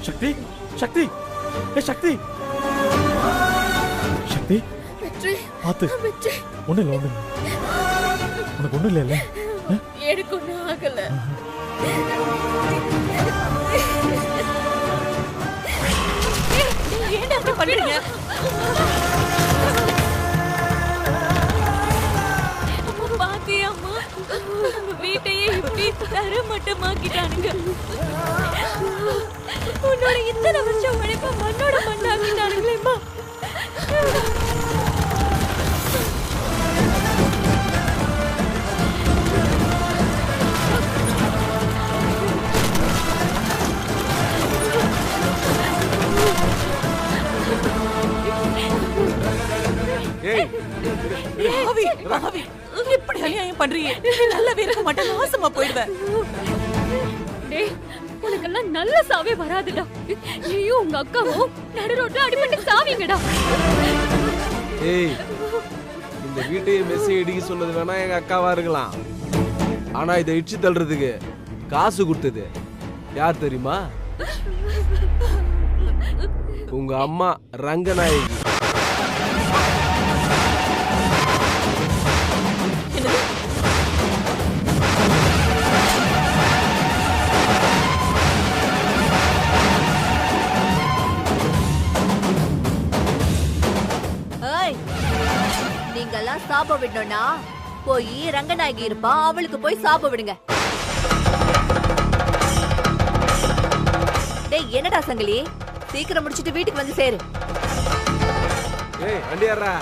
சக்தி சக்தி சக்தி சக்தி பாத்து ஒண்ணு இல்ல உனக்கு ஒண்ணு இல்ல எனக்கு ஒண்ணும் ஆகல. ஏன் அப்படி பண்றீங்க? பாத்தியம்மா, வீட்டையே இப்படி தரமட்டமாக்கிட்டானுங்க. உன்னோட இத்தனை வருஷம் உழைப்ப மண்ணோட மண்ணாக்கிட்டானுங்களேம்மா. இப்படி அநியாயம் பண்றீங்க. நல்லாவே இருக்க மாட்டேன், நாசமா போயிடுவேன். உனக்கெல்லாம் நல்ல சாவே வராதுடா. நீயும் உங்க அக்காவும் நடு ரோட்ல அடிபட்டு சாவீங்கடா. ஏய், இந்த வீட்டையே மெஸ்ஸி இடிக்க சொன்னது வேணா எங்க அக்காவா இருக்கலாம். ஆனா இதை இடிச்சு தள்ளுறதுக்கு காசு கொடுத்தது யார் தெரியுமா? உங்க அம்மா ரங்கநாயகி. நீங்கெல்லாம் சாப்ப விடணும்னா போய் ரங்கநாயகி இருப்பா, அவளுக்கு போய் சாப்ப விடுங்க. டேய், என்னடா சங்கிலி, சீக்கிரம் முடிச்சிட்டு வீட்டுக்கு வந்து சேரு. ஏய் அண்டியாரா,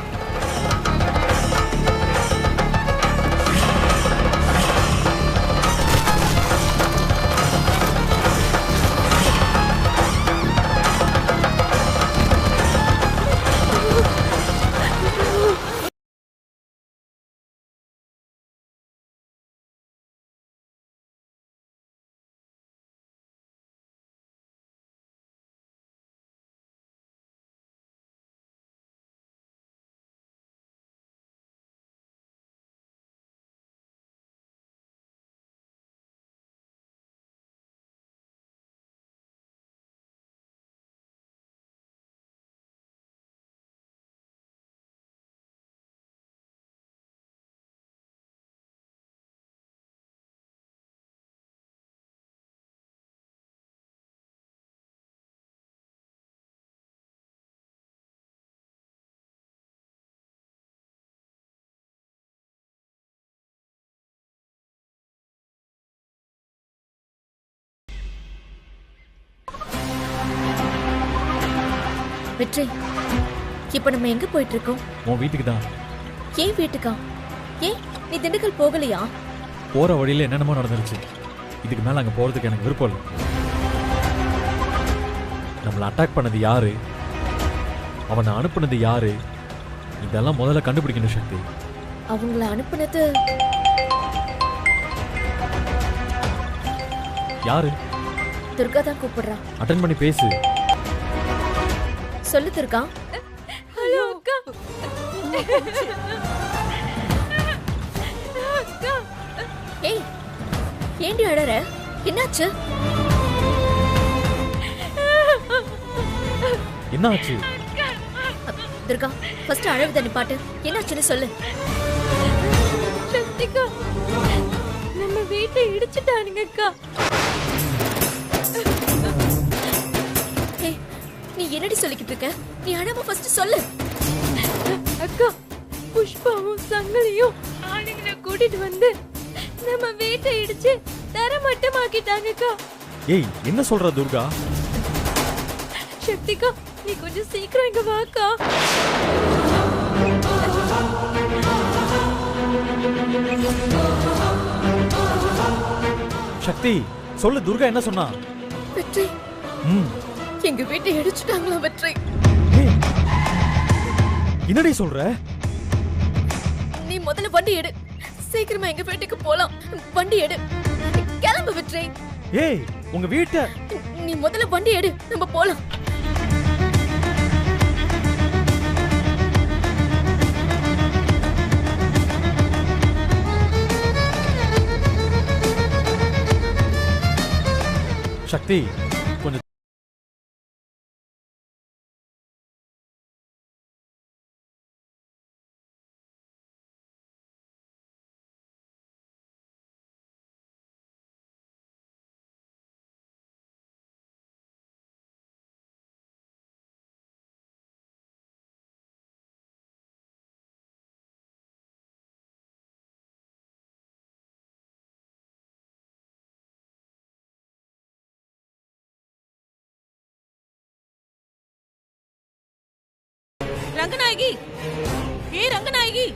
வெற்றி, இப்ப நம்ம எங்க போயிட்டு இருக்கோம்? உன் வீட்டுக்கு தான். ஏன் வீட்டுக்கா? ஏன் நீ திண்டுக்கல் போகலையா? போற வழியில என்னென்னமோ நடந்துருச்சு. இதுக்கு மேல அங்க போறதுக்கு எனக்கு விருப்பம் இல்லை. நம்மளை அட்டாக் பண்ணது யாரு, அவனை அனுப்புனது யாரு, இதெல்லாம் முதல்ல கண்டுபிடிக்கணும் சக்தி. அவங்கள அனுப்புனது யாரு? துர்கா தான் கூப்பிடுறா. அட்டெண்ட் பண்ணி பேசு. சொல்லு துர்கா. ஹலோ அக்கா. ஏய், ஏண்டி அழற? என்னாச்சு? என்னாச்சு? துர்கா, ஃபர்ஸ்ட் அழகு தண்ணி பாட்டு. என்னாச்சுன்னு சொல்லு. சக்திகா, நம்ம வீட்டை இடிச்சிட்டானுங்க அக்கா. ஏய், நீ என்னடி சொல்லிக்கிட்டு இருக்க? நீ அழாம ஃபர்ஸ்ட் சொல்லு. அக்கா, புஷ்பாவும் சங்கலியும் ஆளுங்களை கூட்டிட்டு வந்து நம்ம வீட்டை இடிச்சு தரமட்டமாக்கிட்டாங்க அக்கா. ஏய், என்ன சொல்ற துர்கா? சக்திகா, நீ கொஞ்சம் சீக்கிரம் இங்க வாக்கா. சக்தி, சொல்லு. துர்கா என்ன சொன்னா? வெற்றி, எங்க வீட்டை இடிச்சுட்டாங்களா வெற்றி? என்னடி சொல்ற? நீ முதல்ல வண்டி எடு. சீக்கிரமா எங்க வீட்டுக்கு போலாம். வண்டி எடு, கிளம்பு வெற்றி. ஏய், உங்க வீட்டை நீ முதல்ல வண்டி எடு, நம்ம போலாம். சக்தி, ரங்கநாயகி, ரங்கநாயகி.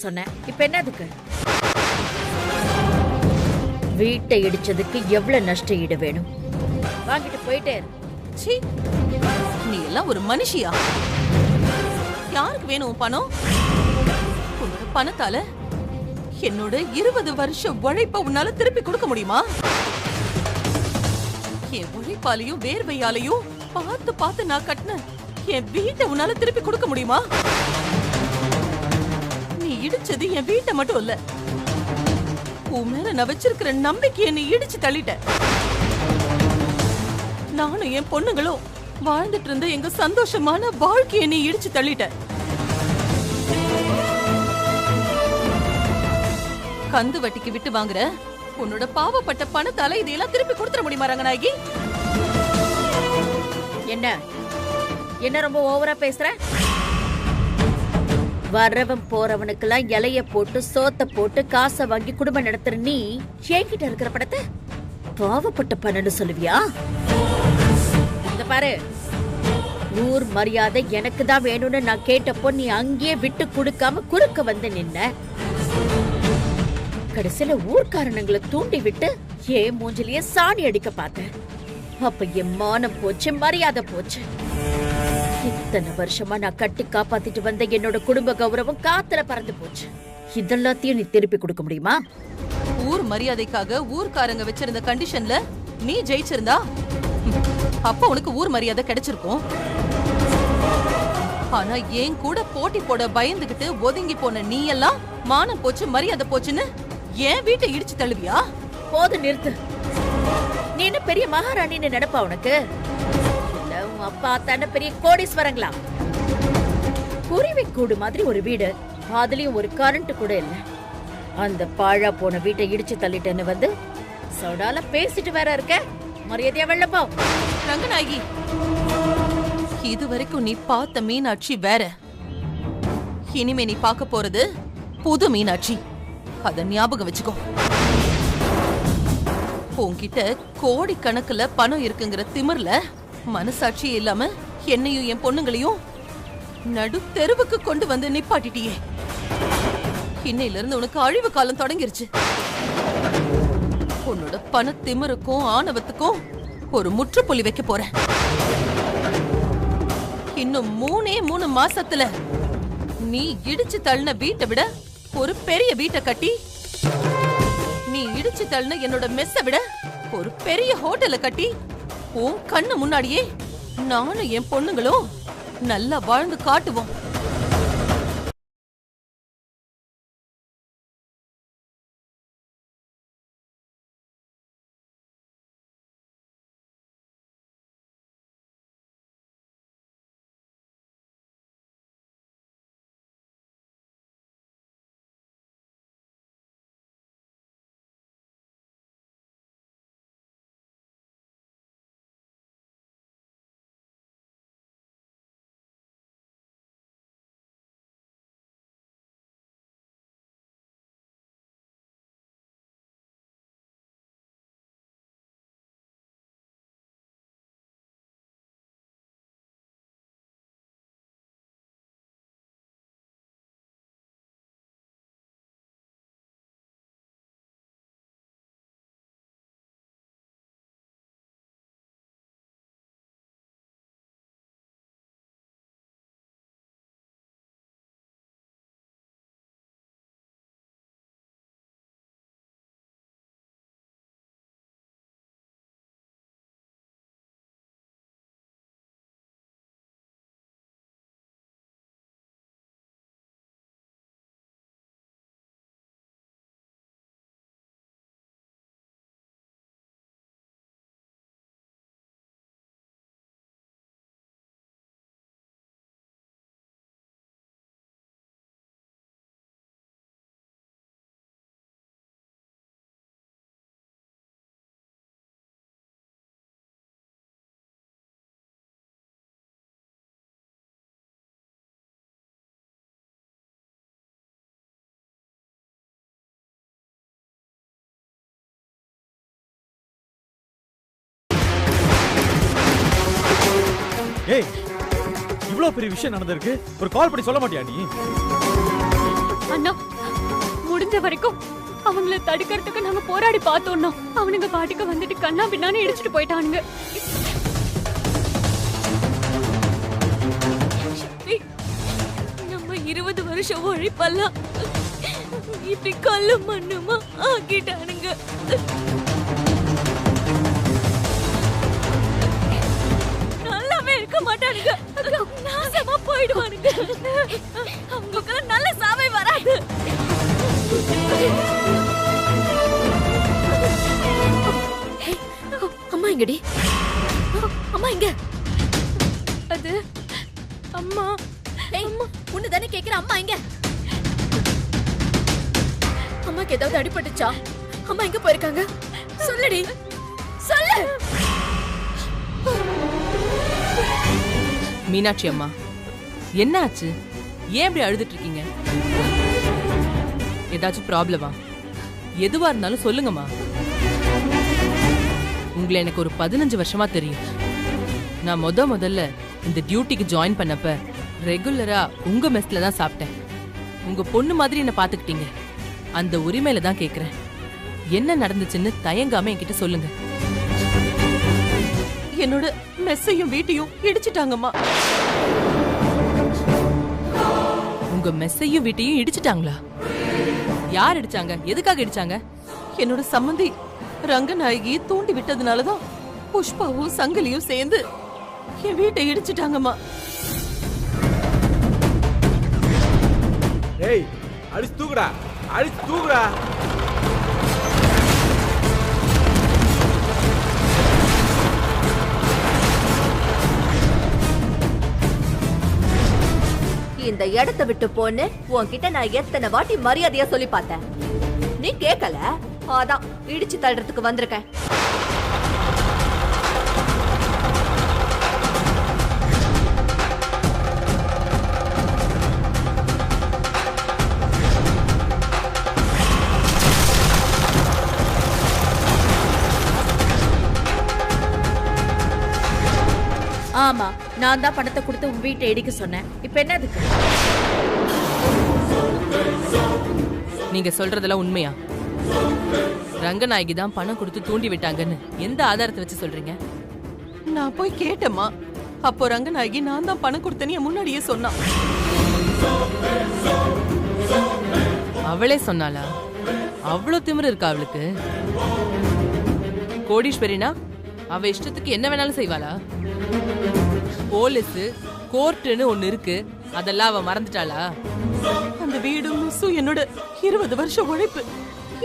சொன்னேன். இப்ப என்னதுக்கு? வீட்டை இடிச்சதுக்கு எவ்வளவு நஷ்ட ஈடு வேணும்? வாங்கிட்டு போயிட்டே இரு. சீ, நீ எல்லாம் ஒரு மனுஷியா? யாருக்கு வேணும் பணம்? உன்னோட பணத்தால என்னோட 20 வருஷம் உழைப்ப உன்னால திருப்பி கொடுக்க முடியுமா? என் உழைப்பாலையும் வேர்வையாலையும் பார்த்து பார்த்து நான் கட்டின என் வீட்டை உன்னால திருப்பி கொடுக்க முடியுமா? நீ இடிச்சது என் வீட்டை மட்டும் இல்ல, உன் மேல நான் வச்சிருக்கிற நம்பிக்கையை நீ இடிச்சு தள்ளிட்ட. நானும் என் பொண்ணுங்களும் வாழ்ந்துட்டு இருந்த எங்க சந்தோஷமான வாழ்க்கையை நீ இடிச்சு தள்ளிட்ட. கந்து வட்டிக்கு விட்டு வாங்குற உன்னோட பாவப்பட்ட பணத்தால இதையெல்லாம் திருப்பி கொடுத்துட முடியுமா ரங்கநாயகி? என்ன என்ன ரொம்ப ஓவரா பேசுற? வரவன் போறவனுக்கெல்லாம் இலைய போட்டு சோத்த போட்டு காசை வாங்கி குடும்பம் நடத்துற நீ என்கிட்ட இருக்கிற படத்தை பாவப்பட்ட பணம்னு சொல்லுவியா? இந்த பாரு, ஊர் மரியாதை எனக்கு தான் வேணும்னு நான் கேட்டப்போ நீ அங்கேயே விட்டு கொடுக்காம குறுக்க வந்து நின்ன. கடைசியில ஊர்க்காரனுங்களை தூண்டி விட்டு ஏன் மூஞ்சிலேயே சாணி அடிக்க பார்த்தேன். அப்ப என் மானம் போச்சு, மரியாதை போச்சு. இத்தனை வருஷமா நான் கட்டி காப்பாத்திட்டு வந்த என்னோட குடும்ப கௌரவம் காத்துல பறந்து போச்சு. இதெல்லாத்தையும் நீ திருப்பி கொடுக்க முடியுமா? ஊர் மரியாதைக்காக ஊர்க்காரங்க வச்சிருந்த கண்டிஷன்ல நீ ஜெயிச்சிருந்தா அப்ப உனக்கு ஊர் மரியாதை கிடைச்சிருக்கும். ஆனா ஏன் கூட போட்டி போட பயந்துகிட்டு ஒதுங்கி போன நீ எல்லாம் மானம் போச்சு மரியாதை போச்சுன்னு ஏன் வீட்டை இடிச்சு தள்ளுவியா? போது நிறுத்து. நீ என்ன பெரிய மகாராணின்னு நினைப்பா உனக்கு? உன் அப்பா தானே பெரிய கோடீஸ்வரங்களா? குருவி கூடு மாதிரி ஒரு வீடு, அதுலயும் ஒரு கரண்ட் கூட இல்ல. அந்த பாழா போன வீட்டை இடிச்சு தள்ளிட்டேன்னு வந்து சவுடால பேசிட்டு வேற இருக்க. மரியாதையா வெள்ள போ. ரங்கநாயகி, இது வரைக்கும் நீ பார்த்த மீனாட்சி வேற, இனிமே நீ பார்க்க போறது புது மீனாட்சி. அத ஞாபகம் வச்சுக்கோ. உன்கிட்ட கோடி கணக்குல பணம் இருக்குங்கிற திமிர்ல மனசாட்சி இல்லாம என்னையும் என் பொண்ணுங்களையும் நடு தெருவுக்கு கொண்டு வந்து நிப்பாட்டிட்டியே. இன்னையில இருந்து உனக்கு அழிவு காலம் தொடங்கிருச்சு. உன்னோட பண திமிருக்கும் ஆணவத்துக்கும் ஒரு முற்றுப்புள்ளி வைக்க போறேன். இன்னும் 3 மாசத்துல நீ இடிச்சு தள்ளின வீட்டை விட ஒரு பெரிய வீட்டை கட்டி, நீ இடிச்சு தள்ளின என்னோட மெஸ்ஸ விட ஒரு பெரிய ஹோட்டலை கட்டி உன் கண்ணு முன்னாடியே நானும் என் பொண்ணுங்களும் நல்லா வாழ்ந்து காட்டுவோம். ஏய், இவ்வளவு பெரிய விஷயம் நடந்திருக்கு, ஒரு கால் பண்ணி சொல்ல மாட்டியா நீ? அண்ணா, முடிஞ்ச வரைக்கும் அவங்கள தடுக்கிறதுக்கு நாங்க போராடி பார்த்தோம்னா அவனுங்க பாட்டுக்கு வந்துட்டு கண்ணா பின்னான்னு இடிச்சிட்டு போயிட்டானுங்க. சக்தி, நம்ம 20 வருஷம் உழைப்பெல்லாம் இப்படி கல்லு மண்ணுமா ஆக்கிட்டானுங்க. நல்லாவே இருக்க மாட்டானுங்க, நாசமா போயிடுவானுங்க. அவங்களுக்கு நல்ல சாவே வராது. அம்மா எங்கடி? அம்மா எங்க? அது அம்மா. அம்மா உன்னை தானே கேக்குற, அம்மா எங்க? அம்மாக்கு ஏதாவது அடிபட்டுச்சா? அம்மா எங்க போயிருக்காங்க? சொல்லுடி, சொல்லு. மீனாட்சி அம்மா, என்ன ஆச்சு? ஏன் இப்படி அழுதுட்டு இருக்கீங்க? ஏதாச்சும் ப்ராப்ளமா? எதுவா இருந்தாலும் சொல்லுங்கம்மா. உங்களை எனக்கு ஒரு 15 வருஷமா தெரியும். நான் முதல்ல இந்த டியூட்டிக்கு ஜாயின் பண்ணப்ப ரெகுலரா உங்க மெஸ்ல தான் சாப்பிட்டேன். உங்க பொண்ணு மாதிரி என்ன பாத்துக்கிட்டீங்க. அந்த உரிமையில தான் கேக்குறேன், என்ன நடந்துச்சுன்னு தயங்காம என்கிட்ட சொல்லுங்க. என்னோட மெஸ்ஸையும் வீட்டையும் இடிச்சிட்டாங்கம்மா. உங்க மெஸ்ஸையும் வீட்டையும் இடிச்சிட்டாங்களா? யார் இடிச்சாங்க? எதுக்காக இடிச்சாங்க? என்னோட சம்மந்தி ரங்கநாயகி தூண்டி விட்டதுனாலதான் புஷ்பாவும் சங்கிலியும் சேர்ந்து என் வீட்டை இடிச்சிட்டாங்கம்மா. ஏய், அடிச்சு தூக்குடா, அடிச்சு தூக்குடா. இந்த இடத்தை விட்டு போன்னு உன்கிட்ட நான் எத்தனை வாட்டி மரியாதையா சொல்லி பார்த்தேன், நீ கேட்கல. அதான் இடிச்சு தள்ளுறதுக்கு வந்திருக்கேன். ஆமா, நான் தான் பணத்தை கொடுத்து உன் வீட்டை இடிக்க சொன்னேன். இப்ப என்னதுக்கு? நீங்க சொல்றதெல்லாம் உண்மையா? ரங்கநாயகி தான் பணம் கொடுத்து தூண்டி விட்டாங்கன்னு எந்த ஆதாரத்தை வச்சு சொல்றீங்க? நான் போய் கேட்டேம்மா. அப்போ ரங்கநாயகி நான் தான் பணம் கொடுத்தேன்னு முன்னாடியே சொன்னான். அவளே சொன்னாளா? அவ்வளவு திமிரு இருக்கா அவளுக்கு? கோடீஸ்வரினா அவ இஷ்டத்துக்கு என்ன வேணாலும் செய்வாளா? போலீஸ் கோர்ட்டுன்னு ஒண்ணு இருக்கு, அதெல்லாம் அவ மறந்துட்டாளா? அந்த வீடும் மிஸ்ஸும் என்னோட 20 வருஷம் உழைப்பு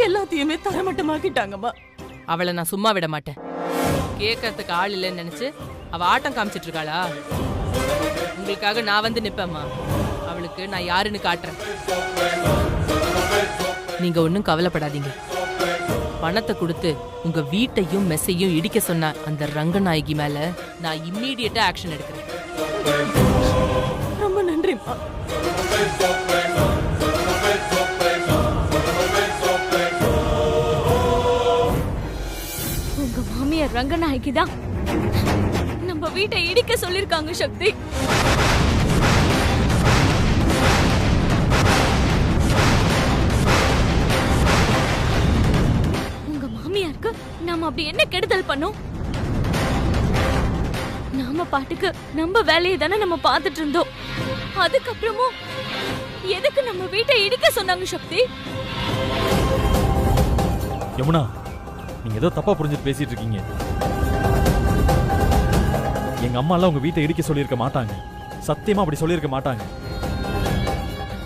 எல்லாத்தையுமே தரமட்டமாக்கிட்டாங்கம்மா. அவளை நான் சும்மா விட மாட்டேன். கேட்கறதுக்கு ஆள் இல்லைன்னு நினைச்சு அவ ஆட்டம் காமிச்சிட்டு இருக்காளா? உங்களுக்காக நான் வந்து நிப்பேம்மா. அவளுக்கு நான் யாருன்னு காட்டுறேன். நீங்க ஒன்னும் கவலைப்படாதீங்க. பணத்தை கொடுத்து உங்க வீட்டையும் மெஸ்ஸையும் இடிக்க சொன்ன அந்த ரங்கநாயகி மேல நான் இம்மீடியட்டா ஆக்ஷன் எடுக்கிறேன். ரொம்ப நன்றிம்மா. உங்க மாமியார் ரங்கநாயகி தான் நம்ம வீட்டை இடிக்க சொல்லிருக்காங்க சக்தி. உங்க மாமியாருக்கு நாம அப்படி என்ன கெடுதல் பண்ணோம்? நாம பாட்டுக்கு நம்ம வேலையை தானே நம்ம பார்த்துட்டு இருந்தோம். அதுக்கப்புறமும் எதுக்கு நம்ம வீட்டை இடிக்க சொன்னாங்க சக்தி? யமுனா, நீங்க ஏதோ தப்பா புரிஞ்சுட்டு பேசிட்டு இருக்கீங்க. எங்க அம்மா எல்லாம் உங்க வீட்டை இடிக்க சொல்லியிருக்க மாட்டாங்க. சத்தியமா அப்படி சொல்லியிருக்க மாட்டாங்க.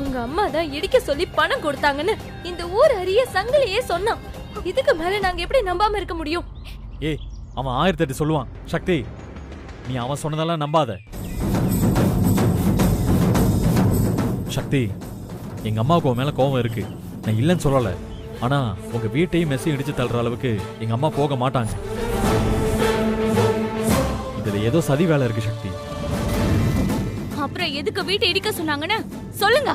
உங்க அம்மா தான் இடிக்க சொல்லி பணம் கொடுத்தாங்கன்னு இந்த ஊர் அறிய சங்கிலியே சொன்னான். இதுக்கு மேல நாங்க எப்படி நம்பாம இருக்க முடியும்? ஏய், அவன் 1008 சொல்லுவான். சக்தி, நீ அவன் சொன்னதெல்லாம் நம்பாத. சக்தி, எங்க அம்மாவுக்கு உன் மேல கோவம் இருக்கு, நான் இல்லைன்னு சொல்லல. ஆனா உங்க வீட்டையும் மெஸ்ஸையும் இடிச்சு தள்ளுற அளவுக்கு எங்க அம்மா போக மாட்டாங்க. இதுல ஏதோ சதி வேலை இருக்கு சக்தி. அப்புறம் எதுக்கு வீட்டை இடிக்க சொன்னாங்கன்னு சொல்லுங்க.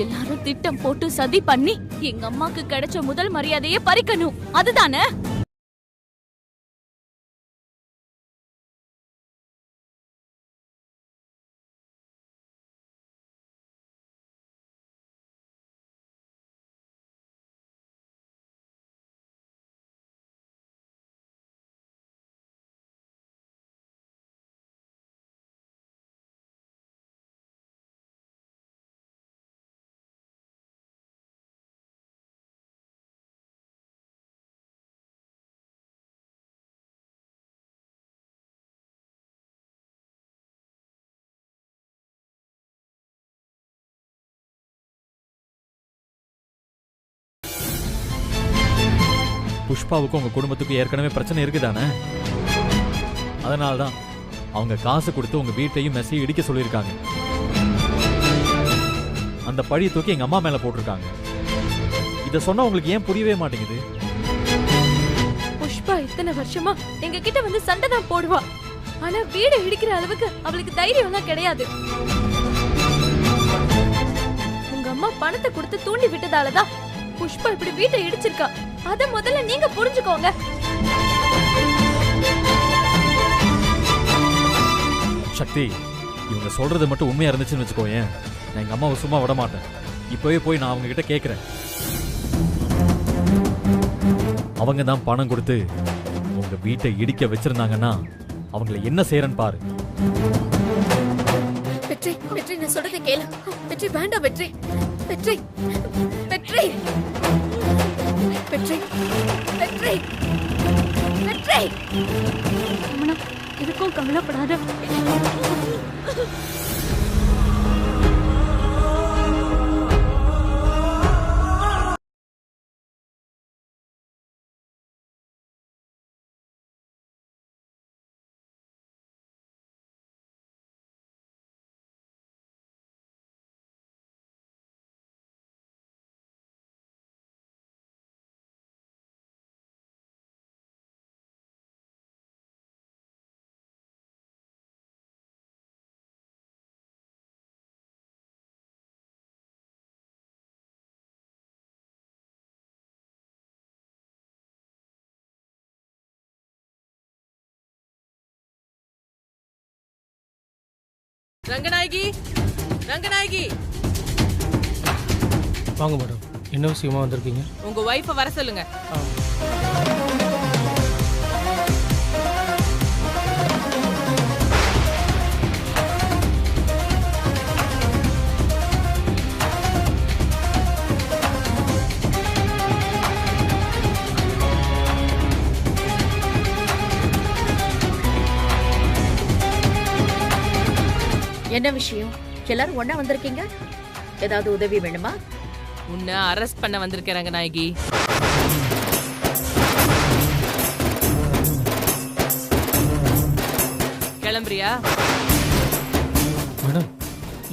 எல்லாரும் திட்டம் போட்டு சதி பண்ணி எங்க அம்மாக்கு கிடைச்ச முதல் மரியாதையை பறிக்கணும், அதுதானே? புஷ்பாவுக்கும் உங்க குடும்பத்துக்கும் ஏற்கனவே பிரச்சனை இருக்குதானே? அதனால தான் அவங்க காசு கொடுத்து உங்க வீட்டையும் மெஸ்ஸையும் இடிக்க சொல்லியிருக்காங்க. அந்த பழியை தூக்கி எங்க அம்மா மேல போட்டிருக்காங்க. இத சொன்னா உங்களுக்கு ஏன் புரியவே மாட்டேங்குது? புஷ்பா இத்தனை வருஷமா எங்க கிட்ட வந்து சண்டை தான் போடுவா. ஆனா வீடை இடிக்கிற அளவுக்கு அவளுக்கு தைரியம் எல்லாம் கிடையாது. உங்க அம்மா பணத்தை கொடுத்து தூண்டி விட்டதாலதான் புஷ்பா இப்படி வீட்டை இடிச்சிருக்கா. அத முதல்ல நீங்க புரிஞ்சுக்கோங்க. சக்தி, இவங்க சொல்றது மட்டும் உண்மையா இருந்துச்சுன்னு வச்சுக்கோயேன், நான் எங்க அம்மாவை சும்மா விட மாட்டேன். இப்பவே போய் நான் அவங்க கிட்ட கேட்கிறேன். அவங்க தான் பணம் கொடுத்து உங்க வீட்டை இடிக்க வச்சிருந்தாங்கன்னா அவங்கள என்ன செய்யறன்னு பாரு. வெற்றி, வெற்றி, நான் சொல்றதை கேளு. வெற்றி, வேண்டாம் வெற்றி. வெற்றி, வெற்றி, வெற்றி, வெற்றி, வெற்றி. அம்மனா, இதுக்கும் கவலைப்படாத. ரங்கநாயகி, ரங்கநாயகி, வாங்க மேடம். என்ன விஷயமா வந்திருக்கீங்க? உங்க ஒய்ஃபை வர சொல்லுங்க. என்ன விஷயம்? எல்லாரும் ஒண்ணா வந்திருக்கீங்க? ஏதாவது உதவி வேணுமா? உன்னை அரெஸ்ட் பண்ண வந்திருக்கேன் ரங்கநாயகி. கிளம்புறியா? மேடம்,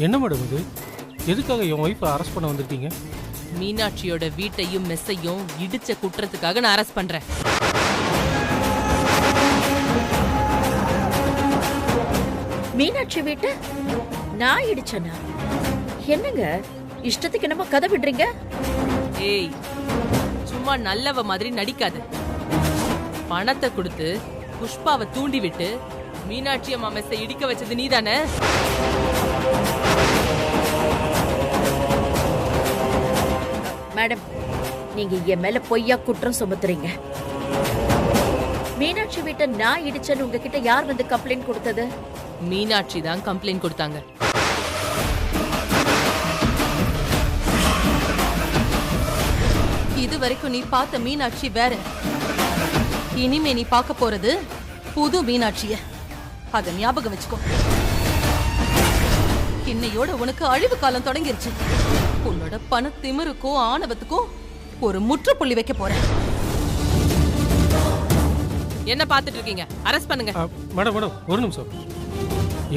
என்ன மேடம் இது? எதுக்காக என் ஒய்ஃபை அரெஸ்ட் பண்ண வந்திருக்கீங்க? மீனாட்சியோட வீட்டையும் மெஸ்ஸையும் இடிச்ச குற்றத்துக்காக நான் அரெஸ்ட் பண்றேன். மீனாட்சி வீட்டு நான் இடிச்சனா? என்னங்க இஷ்டத்துக்கு என்னமோ கதை விடுறீங்க? ஏய், சும்மா நல்லவ மாதிரி நடிக்காத. பணத்தை கொடுத்து புஷ்பாவை தூண்டி விட்டு மீனாட்சி அம்மா மெஸ்ஸை இடிக்க வச்சது நீதானே? மேடம், நீங்க என் மேல பொய்யா குற்றம் சுமத்துறீங்க. மீனாட்சி வீட்டை நான் இடிச்சேன்னு உங்ககிட்ட யார் வந்து கம்ப்ளைண்ட் கொடுத்தது? மீனாட்சி தான் கம்ப்ளைண்ட் கொடுத்தாங்க. இது வரைக்கும் நீ பார்த்த மீனாட்சி வேற. இனிமே நீ பார்க்க போறது புது மீனாட்சிய. அத ஞாபகம் வச்சுக்கோ. இன்னையோட உனக்கு அழிவு காலம் தொடங்கிருச்சு. உன்னோட பண திமிருக்கும் ஆணவத்துக்கும் ஒரு முற்றுப்புள்ளி வைக்க போறேன். என்ன பார்த்துட்டு இருக்கீங்க? அரெஸ்ட் பண்ணுங்க. மேடம் மேடம், ஒரு நிமிஷம்.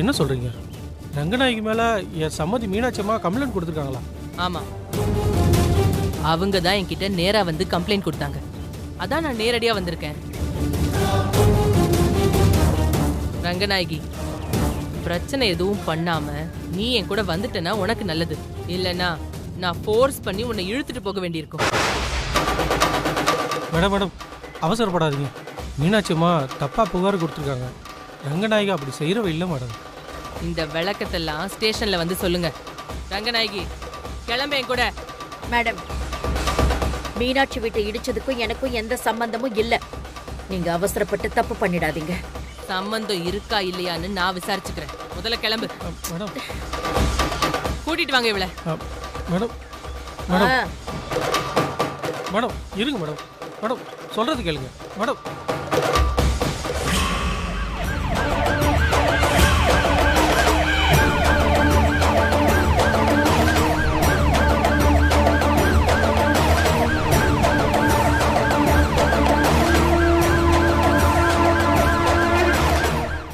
என்ன சொல்றீங்க? ரங்கநாயகி மேல என் சம்மதி மீனாட்சி அம்மா கம்ப்ளைண்ட் கொடுத்துருக்காங்களா? ஆமா, அவங்க தான் என்கிட்ட நேரா வந்து கம்ப்ளைண்ட் கொடுத்தாங்க. அதான் நான் நேரடியா வந்திருக்கேன். ரங்கநாயகி, பிரச்சனை எதுவும் பண்ணாம நீ என் கூட வந்துட்டனா உனக்கு நல்லது. இல்லனா நான் ஃபோர்ஸ் பண்ணி உன்னை இழுத்துட்டு போக வேண்டியிருக்கும். மேடம் மேடம், அவசரப்படாதீங்க. மீனாட்சி அம்மா தப்பா புகார் கொடுத்துருக்காங்க. ரங்கநாயகி அப்படி செய்யறவ இல்லை மேடம். இந்த விளக்கத்தெல்லாம் ஸ்டேஷன்ல வந்து சொல்லுங்க. ரங்கநாயகி, கிளம்ப என் கூட. மேடம், மீனாட்சி வீட்டை இடிச்சதுக்கும் எனக்கும் எந்த சம்பந்தமும் இல்ல. நீங்க அவசரப்பட்டு தப்பு பண்ணிடாதீங்க. சம்பந்தம் இருக்கா இல்லையான்னு நான் விசாரிச்சுக்கிறேன். முதல்ல கிளம்பு. மேடம் கூட்டிட்டு வாங்க இவள. மேடம் மேடம் மேடம், இருங்க மேடம். மேடம் சொல்றது கேளுங்க மேடம்.